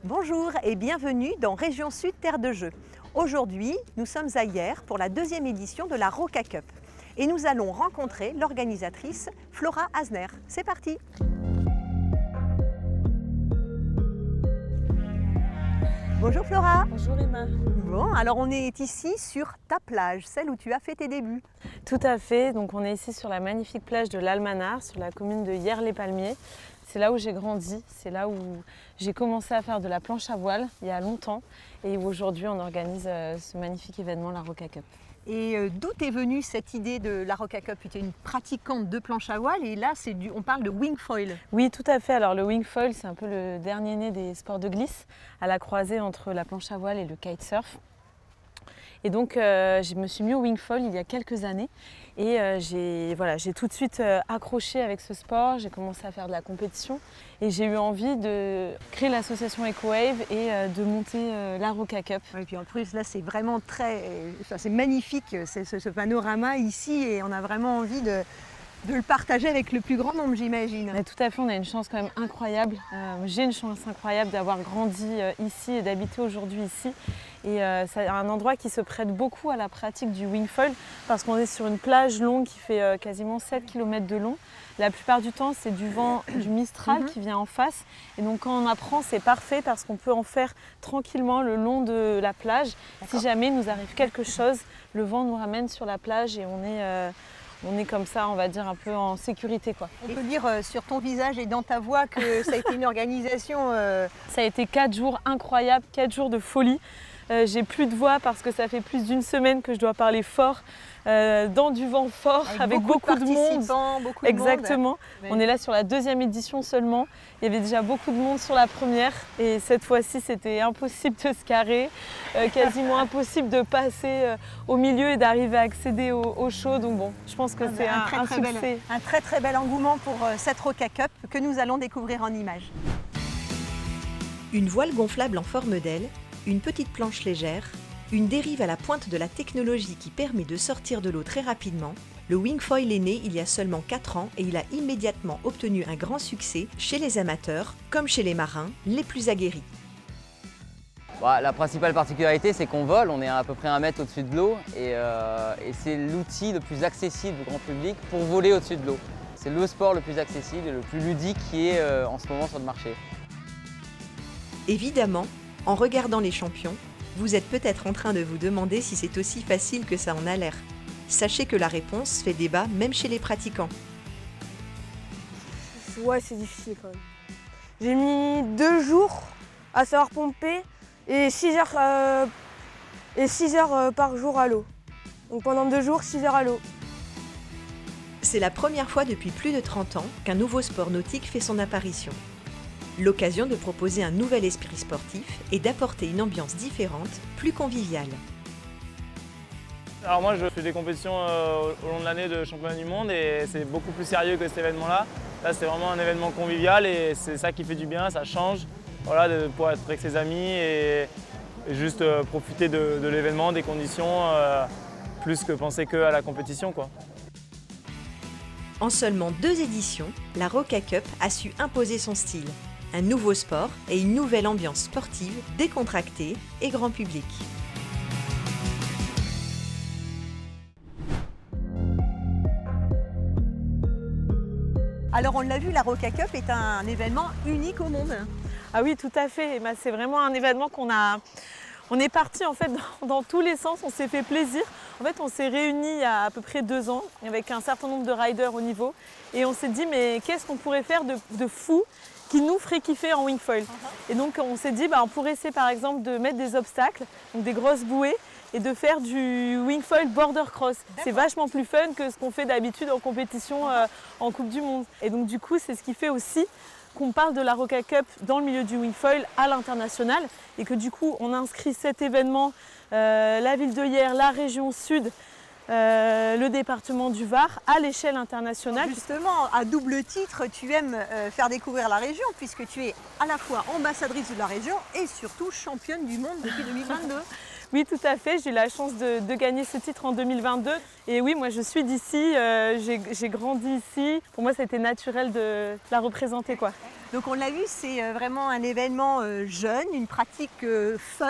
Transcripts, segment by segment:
Bonjour et bienvenue dans Région Sud Terre de Jeux. Aujourd'hui, nous sommes à Hyères pour la deuxième édition de la Roca Cup. Et nous allons rencontrer l'organisatrice Flora Hasner. C'est parti! Bonjour Flora. Bonjour Emma. Bon, alors on est ici sur ta plage, celle où tu as fait tes débuts. Tout à fait, donc on est ici sur la magnifique plage de l'Almanar, sur la commune de Hyères-les-Palmiers. C'est là où j'ai grandi, c'est là où j'ai commencé à faire de la planche à voile il y a longtemps et où aujourd'hui on organise ce magnifique événement, la Roca Cup. Et d'où est venue cette idée de la Roca Cup? Tu es une pratiquante de planche à voile et là on parle de wing foil. Oui, tout à fait. Alors le wing foil, c'est un peu le dernier né des sports de glisse, à la croisée entre la planche à voile et le kitesurf. Et donc je me suis mis au wing foil il y a quelques années et j'ai tout de suite accroché avec ce sport. J'ai commencé à faire de la compétition et j'ai eu envie de créer l'association EcoWave et de monter la Roca Cup. Et puis en plus là c'est vraiment c'est magnifique ce panorama ici et on a vraiment envie de le partager avec le plus grand nombre, j'imagine. Tout à fait, on a une chance quand même incroyable. J'ai une chance incroyable d'avoir grandi ici et d'habiter aujourd'hui ici. Et c'est un endroit qui se prête beaucoup à la pratique du wing foil parce qu'on est sur une plage longue qui fait quasiment 7 km de long. La plupart du temps, c'est du vent du Mistral qui vient en face. Et donc quand on apprend, c'est parfait parce qu'on peut en faire tranquillement le long de la plage. Si jamais il nous arrive quelque chose, le vent nous ramène sur la plage et on est comme ça, on va dire, un peu en sécurité, quoi. On peut dire sur ton visage et dans ta voix que ça a été une organisation... Ça a été 4 jours incroyables, 4 jours de folie. J'ai plus de voix parce que ça fait plus d'une semaine que je dois parler fort, dans du vent fort, avec beaucoup de monde. Beaucoup Exactement. Oui. On est là sur la deuxième édition seulement. Il y avait déjà beaucoup de monde sur la première et cette fois-ci c'était impossible de se carrer, quasiment impossible de passer au milieu et d'arriver à accéder au show. Donc bon, je pense que c'est un succès. Un très bel engouement pour cette Roca Cup que nous allons découvrir en images. Une voile gonflable en forme d'aile, une petite planche légère, une dérive à la pointe de la technologie qui permet de sortir de l'eau très rapidement, le wing foil est né il y a seulement 4 ans et il a immédiatement obtenu un grand succès chez les amateurs comme chez les marins les plus aguerris. La principale particularité, c'est qu'on vole, on est à peu près 1 mètre au-dessus de l'eau et c'est l'outil le plus accessible au grand public pour voler au-dessus de l'eau. C'est le sport le plus accessible et le plus ludique qui est en ce moment sur le marché. Évidemment, en regardant les champions, vous êtes peut-être en train de vous demander si c'est aussi facile que ça en a l'air. Sachez que la réponse fait débat même chez les pratiquants. Ouais, c'est difficile quand même. J'ai mis 2 jours à savoir pomper et 6 heures par jour à l'eau. Donc pendant 2 jours, 6 heures à l'eau. C'est la première fois depuis plus de 30 ans qu'un nouveau sport nautique fait son apparition. L'occasion de proposer un nouvel esprit sportif et d'apporter une ambiance différente, plus conviviale. Alors moi je fais des compétitions au long de l'année de championnat du monde et c'est beaucoup plus sérieux que cet événement-là. Là c'est vraiment un événement convivial et c'est ça qui fait du bien, ça change. Voilà, de pouvoir être avec ses amis et juste profiter de l'événement, des conditions, plus que penser qu'à la compétition, quoi. En seulement 2 éditions, la Roca Cup a su imposer son style. Un nouveau sport et une nouvelle ambiance sportive, décontractée et grand public. Alors on l'a vu, la Roca Cup est un événement unique au monde. Ah oui, tout à fait. C'est vraiment un événement on est parti en fait dans tous les sens, on s'est fait plaisir. En fait, on s'est réunis il y a à peu près 2 ans avec un certain nombre de riders au niveau et on s'est dit mais qu'est-ce qu'on pourrait faire de fou qui nous ferait kiffer en wing foil. Et donc on s'est dit on pourrait essayer par exemple de mettre des obstacles, donc des grosses bouées et de faire du wing foil border cross. C'est vachement plus fun que ce qu'on fait d'habitude en compétition en Coupe du Monde. Et donc du coup c'est ce qui fait aussi qu'on parle de la Roca Cup dans le milieu du wing foil à l'international et que du coup on inscrit cet événement, la ville de Hyères, la région sud, le département du Var à l'échelle internationale. Justement, à double titre, tu aimes faire découvrir la région puisque tu es à la fois ambassadrice de la région et surtout championne du monde depuis 2022. Oui, tout à fait. J'ai eu la chance de gagner ce titre en 2022. Et oui, moi je suis d'ici, j'ai grandi ici. Pour moi, ça a été naturel de la représenter, quoi. Donc on l'a vu, c'est vraiment un événement jeune, une pratique fun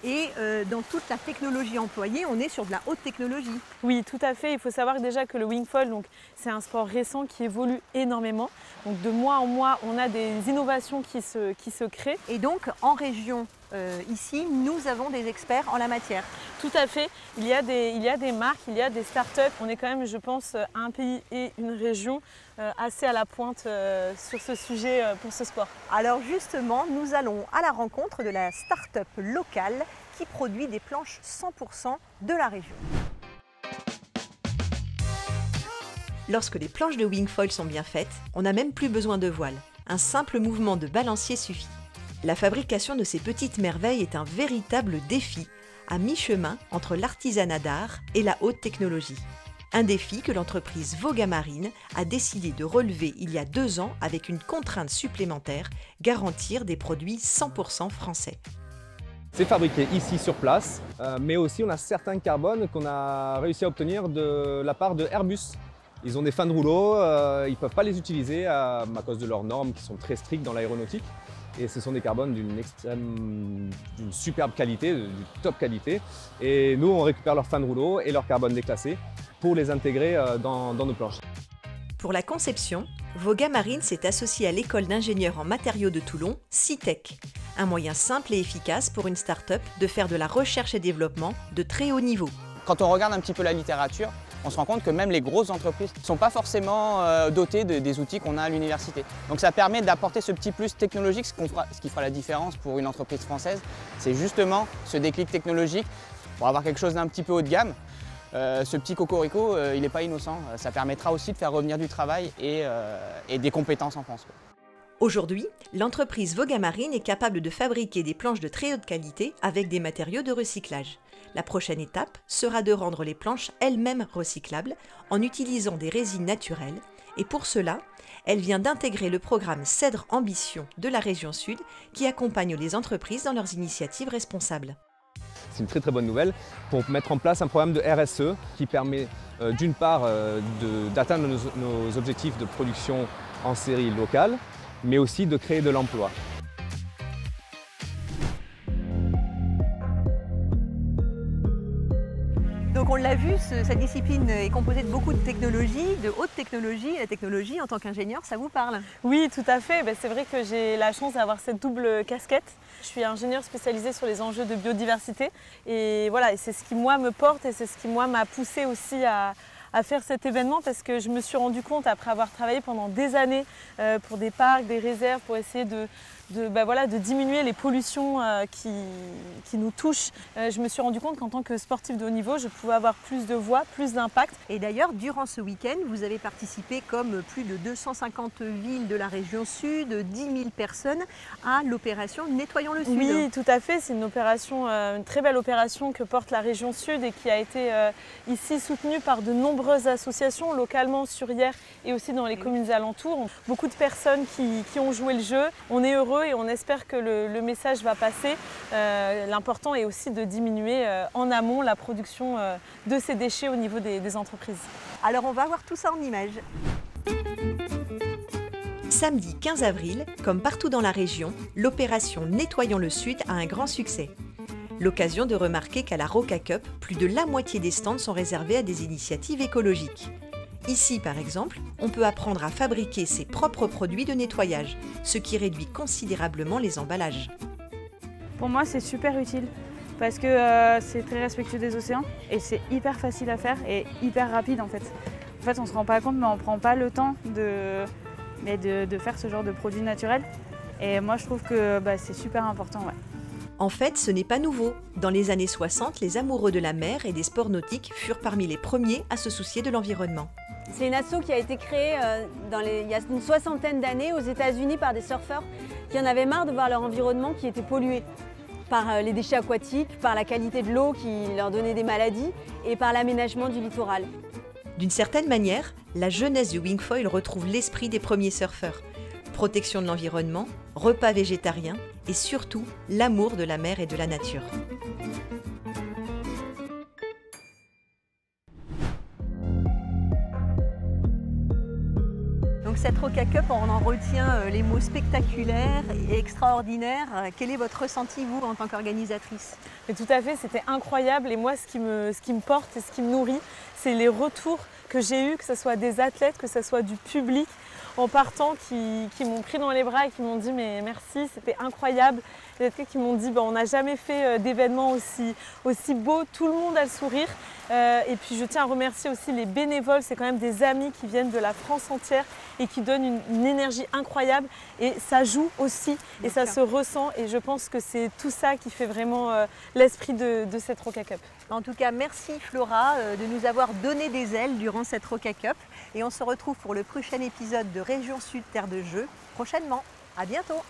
et dans toute la technologie employée, on est sur de la haute technologie. Oui, tout à fait. Il faut savoir déjà que le wingfoil, c'est un sport récent qui évolue énormément. Donc de mois en mois, on a des innovations qui se créent. Et donc en région, ici, nous avons des experts en la matière. Tout à fait. Il y a des marques, il y a des startups. On est quand même, je pense, un pays et une région assez à la pointe sur ce sujet pour ce sport. Alors justement, nous allons à la rencontre de la start-up locale qui produit des planches 100% de la région. Lorsque les planches de wingfoil sont bien faites, on n'a même plus besoin de voile. Un simple mouvement de balancier suffit. La fabrication de ces petites merveilles est un véritable défi, à mi-chemin entre l'artisanat d'art et la haute technologie. Un défi que l'entreprise Voga Marine a décidé de relever il y a 2 ans avec une contrainte supplémentaire, garantir des produits 100% français. C'est fabriqué ici sur place, mais aussi on a certains carbones qu'on a réussi à obtenir de la part de Airbus. Ils ont des fins de rouleau, ils ne peuvent pas les utiliser à cause de leurs normes qui sont très strictes dans l'aéronautique. Et ce sont des carbones d'une superbe qualité, du top qualité. Et nous, on récupère leurs fins de rouleau et leurs carbones déclassés pour les intégrer dans nos planches. Pour la conception, Voga Marine s'est associé à l'école d'ingénieurs en matériaux de Toulon, CITEC. Un moyen simple et efficace pour une start-up de faire de la recherche et développement de très haut niveau. Quand on regarde un petit peu la littérature, on se rend compte que même les grosses entreprises ne sont pas forcément dotées des outils qu'on a à l'université. Donc ça permet d'apporter ce petit plus technologique, ce qui fera la différence pour une entreprise française. C'est justement ce déclic technologique pour avoir quelque chose d'un petit peu haut de gamme. Ce petit cocorico, il n'est pas innocent. Ça permettra aussi de faire revenir du travail et des compétences en France. Aujourd'hui, l'entreprise Voga Marine est capable de fabriquer des planches de très haute qualité avec des matériaux de recyclage. La prochaine étape sera de rendre les planches elles-mêmes recyclables en utilisant des résines naturelles et pour cela, elle vient d'intégrer le programme Cèdre Ambition de la région Sud qui accompagne les entreprises dans leurs initiatives responsables. C'est une très bonne nouvelle pour mettre en place un programme de RSE qui permet d'une part d'atteindre nos objectifs de production en série locale, mais aussi de créer de l'emploi. Donc on l'a vu, cette discipline est composée de beaucoup de technologies, de haute technologie. La technologie, en tant qu'ingénieur, ça vous parle? Oui, tout à fait. C'est vrai que j'ai la chance d'avoir cette double casquette. Je suis ingénieure spécialisée sur les enjeux de biodiversité. Et voilà, c'est ce qui, moi, me porte et c'est ce qui, moi, m'a poussée aussi à faire cet événement parce que je me suis rendu compte, après avoir travaillé pendant des années pour des parcs, des réserves, pour essayer de diminuer les pollutions qui nous touchent. Je me suis rendu compte qu'en tant que sportif de haut niveau, je pouvais avoir plus de voix, plus d'impact. Et d'ailleurs, durant ce week-end, vous avez participé, comme plus de 250 villes de la région Sud, 10 000 personnes, à l'opération Nettoyons le Sud. Oui, tout à fait. C'est une opération, une très belle opération que porte la région Sud et qui a été ici soutenue par de nombreuses associations, localement sur Hyères et aussi dans les communes alentours. Beaucoup de personnes qui ont joué le jeu. On est heureux et on espère que le message va passer. L'important est aussi de diminuer en amont la production de ces déchets au niveau des entreprises. Alors on va voir tout ça en images. Samedi 15 avril, comme partout dans la région, l'opération Nettoyons le Sud a un grand succès. L'occasion de remarquer qu'à la Roca Cup, plus de la moitié des stands sont réservés à des initiatives écologiques. Ici, par exemple, on peut apprendre à fabriquer ses propres produits de nettoyage, ce qui réduit considérablement les emballages. Pour moi, c'est super utile parce que c'est très respectueux des océans et c'est hyper facile à faire et hyper rapide en fait. En fait, on ne se rend pas compte, mais on ne prend pas le temps de faire ce genre de produits naturels. Et moi, je trouve que c'est super important. Ouais. En fait, ce n'est pas nouveau. Dans les années 60, les amoureux de la mer et des sports nautiques furent parmi les premiers à se soucier de l'environnement. C'est une asso qui a été créée il y a une 60aine d'années aux États-Unis par des surfeurs qui en avaient marre de voir leur environnement qui était pollué par les déchets aquatiques, par la qualité de l'eau qui leur donnait des maladies et par l'aménagement du littoral. D'une certaine manière, la jeunesse du wingfoil retrouve l'esprit des premiers surfeurs. Protection de l'environnement, repas végétariens et surtout l'amour de la mer et de la nature. cette Roca Cup, on en retient les mots spectaculaires et extraordinaires. Quel est votre ressenti, vous, en tant qu'organisatrice? Et tout à fait, c'était incroyable. Et moi, ce qui me porte et ce qui me nourrit, c'est les retours que j'ai eus, que ce soit des athlètes, que ce soit du public, en partant, qui m'ont pris dans les bras et qui m'ont dit mais merci, c'était incroyable. Il y a des qui m'ont dit on n'a jamais fait d'événement aussi beau, tout le monde a le sourire. Et puis je tiens à remercier aussi les bénévoles, c'est quand même des amis qui viennent de la France entière et qui donnent une énergie incroyable. Et ça joue aussi et ça se ressent, et je pense que c'est tout ça qui fait vraiment l'esprit de cette Roca Cup. En tout cas, merci Flora de nous avoir donné des ailes durant cette Roca Cup. Et on se retrouve pour le prochain épisode de Région Sud Terre de Jeux prochainement. À bientôt.